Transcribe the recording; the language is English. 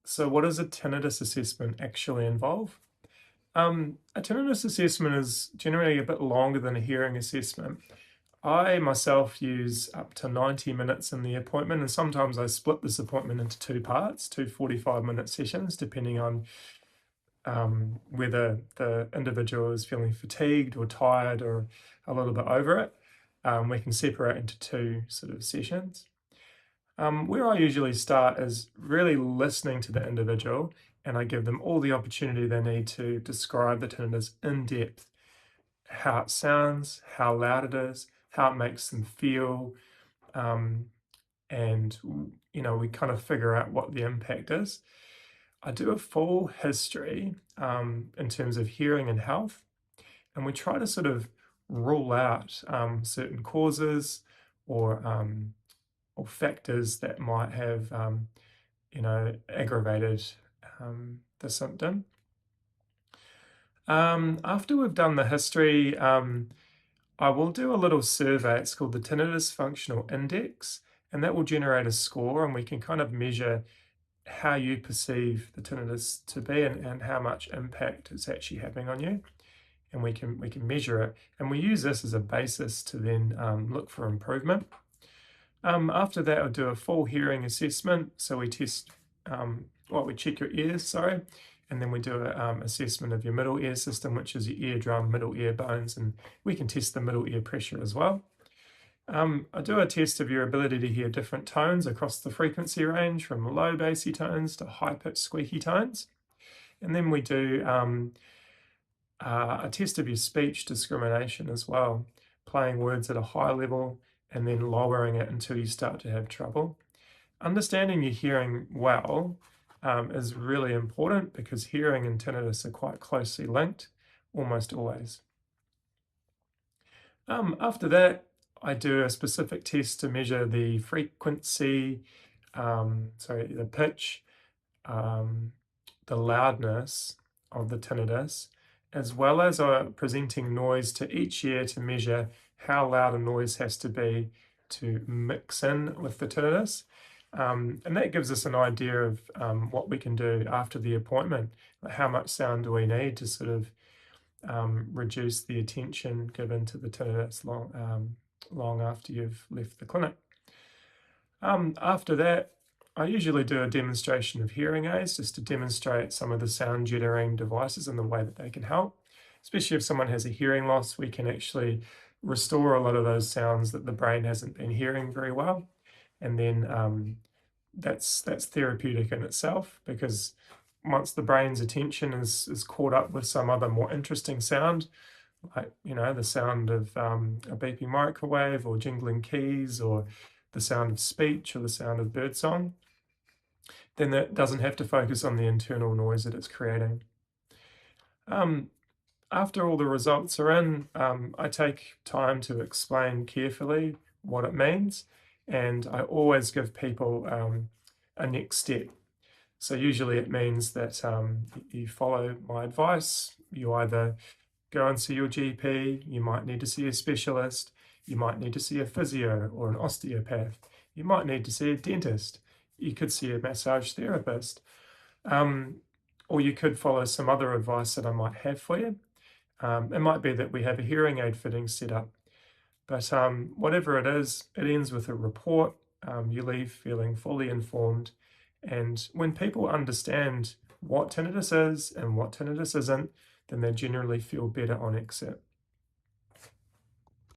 So what does a tinnitus assessment actually involve? A tinnitus assessment is generally a bit longer than a hearing assessment. I myself use up to 90 minutes in the appointment, and sometimes I split this appointment into two parts, two 45-minute sessions, depending on whether the individual is feeling fatigued or tired or a little bit over it. We can separate into two sort of sessions. Where I usually start is really listening to the individual, and I give them all the opportunity they need to describe the tinnitus in depth, how it sounds, how loud it is, how it makes them feel, um, and we kind of figure out what the impact is. I do a full history in terms of hearing and health, and we try to sort of rule out certain causes or factors that might have, aggravated the symptom. After we've done the history, I will do a little survey. It's called the Tinnitus Functional Index, and that will generate a score, and we can kind of measure how you perceive the tinnitus to be and how much impact it's actually having on you. And we can measure it, and we use this as a basis to then look for improvement. After that, I'll do a full hearing assessment. So we test, we check your ears, sorry, and then we do an assessment of your middle ear system, which is your eardrum, middle ear bones, and we can test the middle ear pressure as well. I do a test of your ability to hear different tones across the frequency range, from low bassy tones to high-pitched squeaky tones. And then we do a test of your speech discrimination as well, playing words at a high level and then lowering it until you start to have trouble. Understanding your hearing well is really important, because hearing and tinnitus are quite closely linked, almost always. After that, I do a specific test to measure the frequency, the pitch, the loudness of the tinnitus, as well as presenting noise to each ear to measure how loud a noise has to be to mix in with the tinnitus. And that gives us an idea of what we can do after the appointment. How much sound do we need to sort of reduce the attention given to the tinnitus long after you've left the clinic. After that, I usually do a demonstration of hearing aids just to demonstrate some of the sound jittering devices and the way that they can help. Especially if someone has a hearing loss, we can actually restore a lot of those sounds that the brain hasn't been hearing very well. And then that's therapeutic in itself, because once the brain's attention is caught up with some other more interesting sound, like, the sound of a beeping microwave or jingling keys, or the sound of speech or the sound of birdsong, then that doesn't have to focus on the internal noise that it's creating. After all the results are in, I take time to explain carefully what it means, and I always give people a next step. So usually it means that you follow my advice. You either go and see your GP, you might need to see a specialist, you might need to see a physio or an osteopath, you might need to see a dentist, you could see a massage therapist, or you could follow some other advice that I might have for you. It might be that we have a hearing aid fitting set up, but whatever it is, it ends with a report. You leave feeling fully informed, and when people understand what tinnitus is and what tinnitus isn't, then they generally feel better on exit.